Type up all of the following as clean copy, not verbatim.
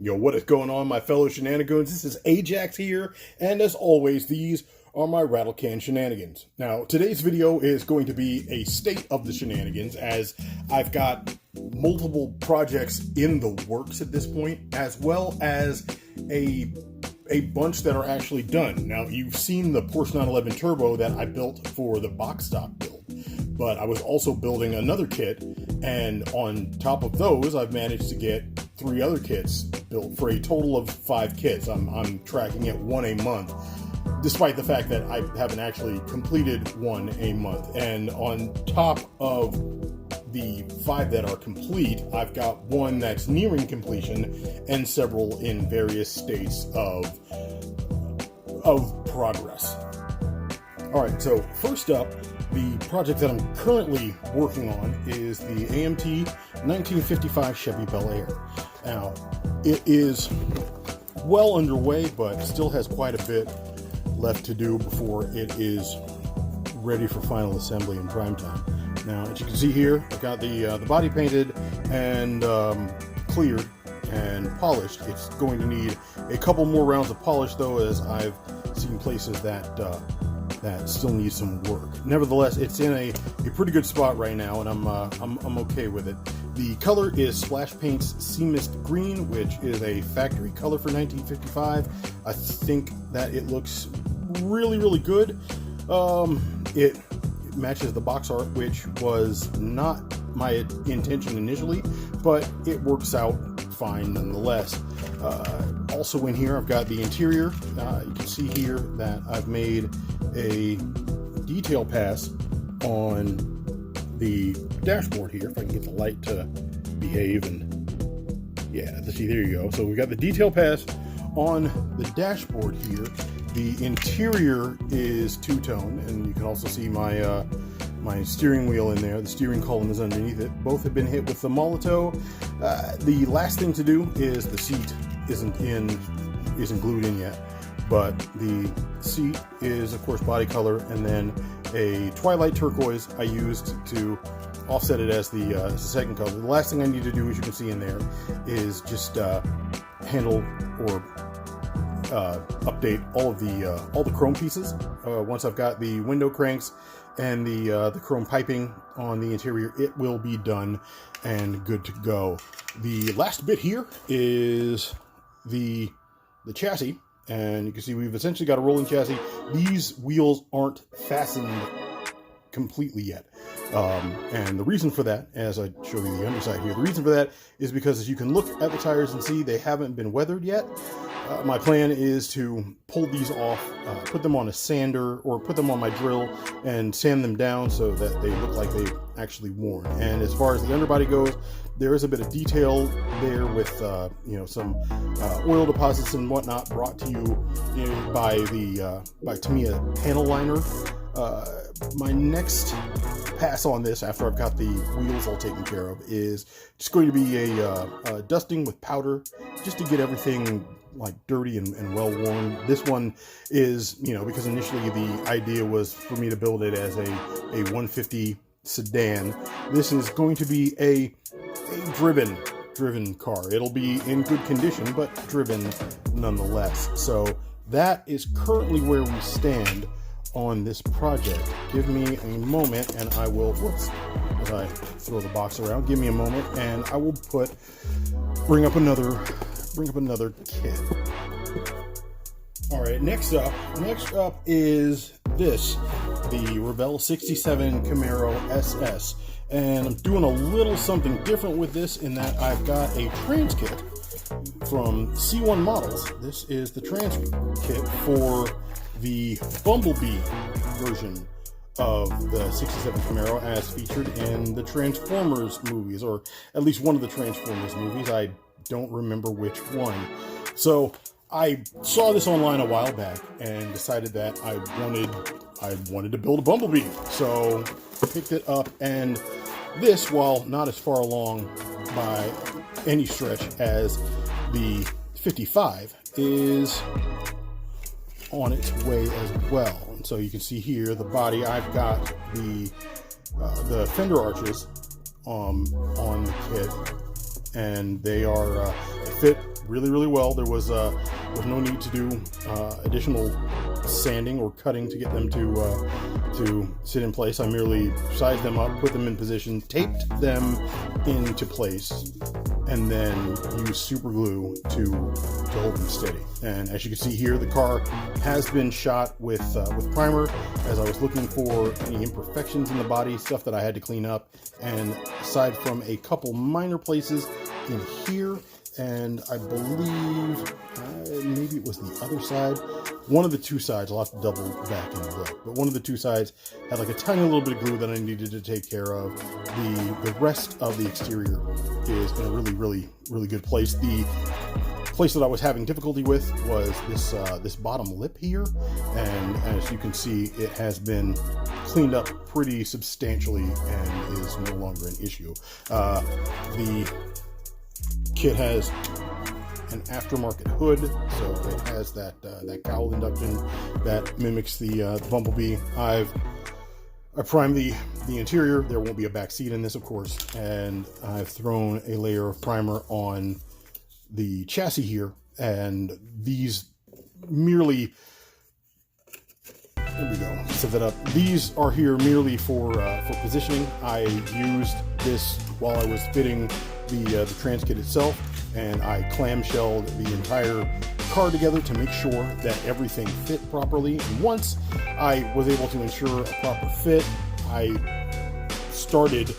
Yo, what is going on, my fellow shenanigans? This is Ajax here, and as always, these are my rattle can shenanigans. Now, today's video is going to be a state of the shenanigans, as I've got multiple projects in the works at this point, as well as a bunch that are actually done. Now, you've seen the Porsche 911 Turbo that I built for the box stock build, but I was also building another kit, and on top of those, I've managed to get 3 other kits built for a total of 5 kits. I'm tracking at 1 a month, despite the fact that I haven't actually completed 1 a month. And on top of the 5 that are complete, I've got 1 that's nearing completion and several in various states of progress. All right, so first up, the project that I'm currently working on is the AMT 1955 Chevy Bel Air. Now, it is well underway, but still has quite a bit left to do before it is ready for final assembly in prime time. Now, as you can see here, I've got the body painted and cleared and polished. It's going to need a couple more rounds of polish, though, as I've seen places that still need some work. Nevertheless, it's in a pretty good spot right now, and I'm okay with it. The color is Splash Paint's Sea Mist Green, which is a factory color for 1955. I think that it looks really, really good. It matches the box art, which was not my intention initially, but it works out fine nonetheless. Also in here, I've got the interior. You can see here that I've made a detail pass on the dashboard here, if I can get the light to behave, and yeah, see, there you go. So we've got the detail pass on the dashboard here. The interior is two-tone, and you can also see my my steering wheel in there. The steering column is underneath it. Both have been hit with the Molotow. The last thing to do is the seat isn't glued in yet, but the seat is, of course, body color, and then a twilight turquoise I used to offset it as the second color. The last thing I need to do, as you can see in there, is just handle or update all the chrome pieces. Once I've got the window cranks and the chrome piping on the interior, it will be done and good to go. The last bit here is the chassis, and you can see we've essentially got a rolling chassis. These wheels aren't fastened completely yet, and the reason for that, as I show you the underside here, the reason for that is because, as you can look at the tires and see, they haven't been weathered yet. My plan is to pull these off, put them on a sander, or put them on my drill and sand them down so that they look like they've actually worn. And as far as the underbody goes, there is a bit of detail there with some oil deposits and whatnot brought to you, by Tamiya panel liner. My next pass on this, after I've got the wheels all taken care of, is just going to be a dusting with powder, just to get everything like dirty and well worn. This one is, because initially the idea was for me to build it as a 150 sedan. This is going to be a driven car. It'll be in good condition, but driven nonetheless. So that is currently where we stand on this project. Give me a moment and I will, as I throw the box around, give me a moment and I will bring up another kit. All right, next up is the Revell 67 Camaro SS, and I'm doing a little something different with this in that I've got a trans kit from C1 Models. This is the trans kit for the Bumblebee version of the 67 Camaro, as featured in the Transformers movies, or at least one of the Transformers movies. I don't remember which one. So I saw this online a while back and decided that I wanted to build a Bumblebee. So I picked it up, and this, while not as far along by any stretch as the 55, is on its way as well. And so you can see here the body. I've got the fender arches on the kit, and they are fit really well. There was no need to do additional sanding or cutting to get them to sit in place. I merely sized them up, put them in position, taped them into place, and then used super glue to hold them steady. And as you can see here, the car has been shot with primer, as I was looking for any imperfections in the body, stuff that I had to clean up. And aside from a couple minor places in here, and I believe maybe it was the other side, one of the two sides, I'll have to double back and look, but one of the two sides had like a tiny little bit of glue that I needed to take care of. The rest of the exterior is in a really good place. The place that I was having difficulty with was this bottom lip here, and as you can see, it has been cleaned up pretty substantially and is no longer an issue. The kit has an aftermarket hood, so it has that cowl induction that mimics the Bumblebee. I primed the interior. There won't be a back seat in this, of course, and I've thrown a layer of primer on the chassis here, and these merely, there we go, set that up. These are here merely for positioning. I used this while I was fitting the trans kit itself, and I clamshelled the entire car together to make sure that everything fit properly. And once I was able to ensure a proper fit, I started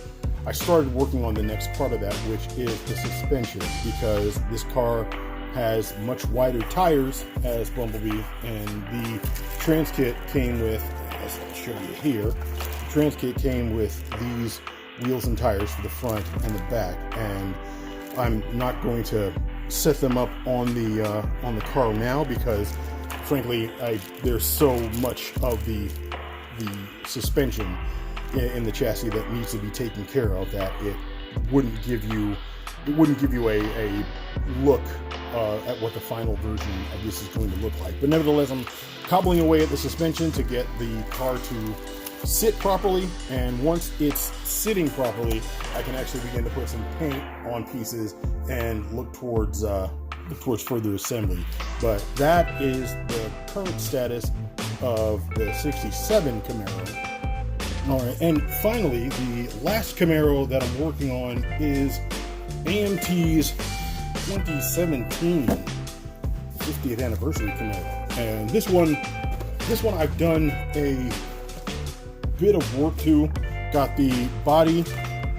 working on the next part of that, which is the suspension, because this car has much wider tires as Bumblebee, and the trans kit came with, as I'll show you here, the trans kit came with these wheels and tires for the front and the back, and I'm not going to set them up on the car now, because frankly there's so much of the suspension in the chassis that needs to be taken care of that it wouldn't give you a look at what the final version of this is going to look like. But nevertheless, I'm cobbling away at the suspension to get the car to sit properly, and once it's sitting properly, I can actually begin to put some paint on pieces and look towards further assembly. But that is the current status of the 67 Camaro. All right, and finally, the last Camaro that I'm working on is AMT's 2017 50th anniversary Camaro, and this one I've done a bit of work to. Got the body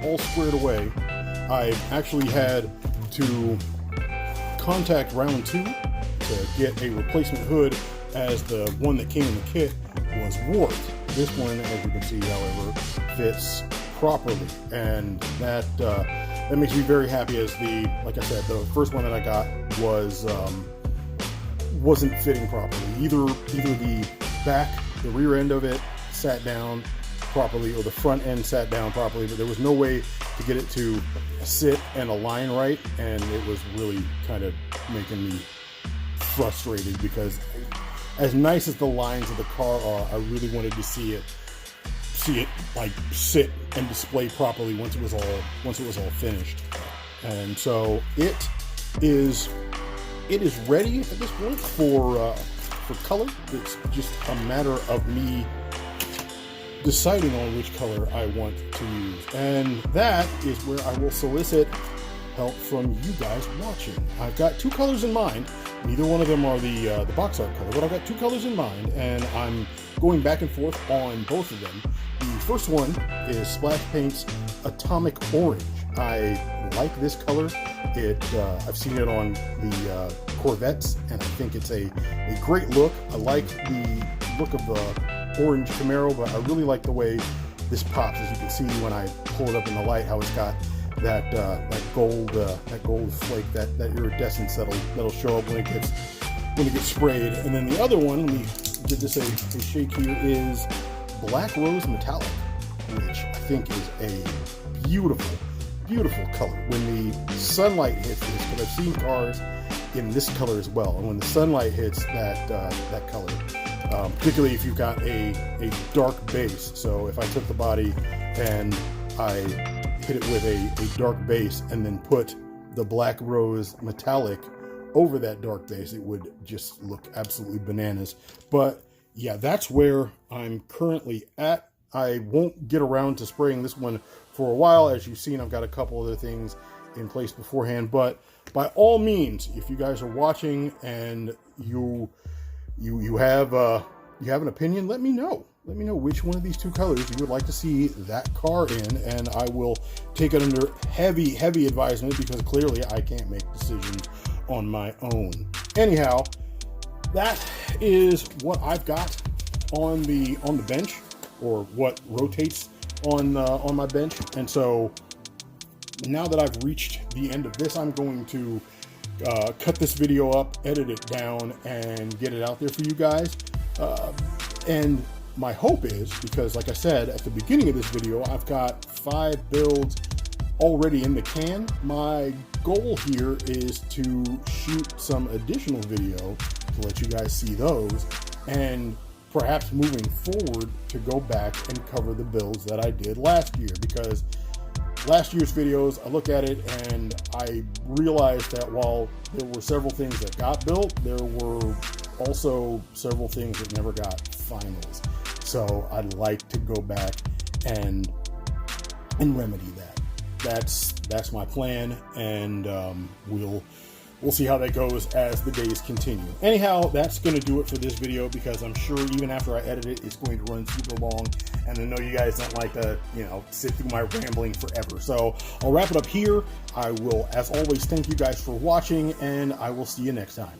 all squared away. I actually had to contact round 2 to get a replacement hood, as the one that came in the kit was warped. This one, as you can see, however, fits properly, and that makes me very happy, as like I said, the first one that I got wasn't fitting properly. Either the back, the rear end of it sat down properly, or the front end sat down properly, but there was no way to get it to sit and align right, and it was really kind of making me frustrated, because as nice as the lines of the car are, I really wanted to see it like sit and display properly once it was all finished. And so it is ready at this point for color. It's just a matter of me deciding on which color I want to use, and that is where I will solicit help from you guys watching. I've got 2 colors in mind. Neither one of them are the box art color, but I've got 2 colors in mind, and I'm going back and forth on both of them. The first one is Splash Paint's Atomic Orange. I like this color. I've seen it on the Corvettes, and I think it's a great look. I like the look of the orange Camaro, but I really like the way this pops. As you can see when I pull it up in the light, how it's got that gold flake, that iridescence that'll show up when it gets sprayed. And then the other one, let me give this a shake here, is Black Rose Metallic, which I think is a beautiful color. When the sunlight hits this, but I've seen cars in this color as well, and when the sunlight hits that color, particularly if you've got a dark base. So if I took the body and I hit it with a dark base and then put the Black Rose Metallic over that dark base, it would just look absolutely bananas. But yeah, that's where I'm currently at. I won't get around to spraying this one for a while. As you've seen, I've got a couple other things in place beforehand. But by all means, if you guys are watching and you have an opinion, let me know. Let me know which one of these two colors you would like to see that car in, and I will take it under heavy advisement, because clearly I can't make decisions on my own. Anyhow, that is what I've got on the bench, or what rotates on my bench. And so now that I've reached the end of this, I'm going to cut this video up, edit it down, and get it out there for you guys. And my hope is, because like I said at the beginning of this video, I've got 5 builds already in the can. My goal here is to shoot some additional video to let you guys see those, and perhaps moving forward to go back and cover the builds that I did last year, because last year's videos, I look at it and I realized that while there were several things that got built, there were also several things that never got finals. So I'd like to go back and remedy that. That's my plan, and we'll see how that goes as the days continue. Anyhow, that's going to do it for this video, because I'm sure even after I edit it, it's going to run super long, and I know you guys don't like to, sit through my rambling forever. So I'll wrap it up here. I will, as always, thank you guys for watching, and I will see you next time.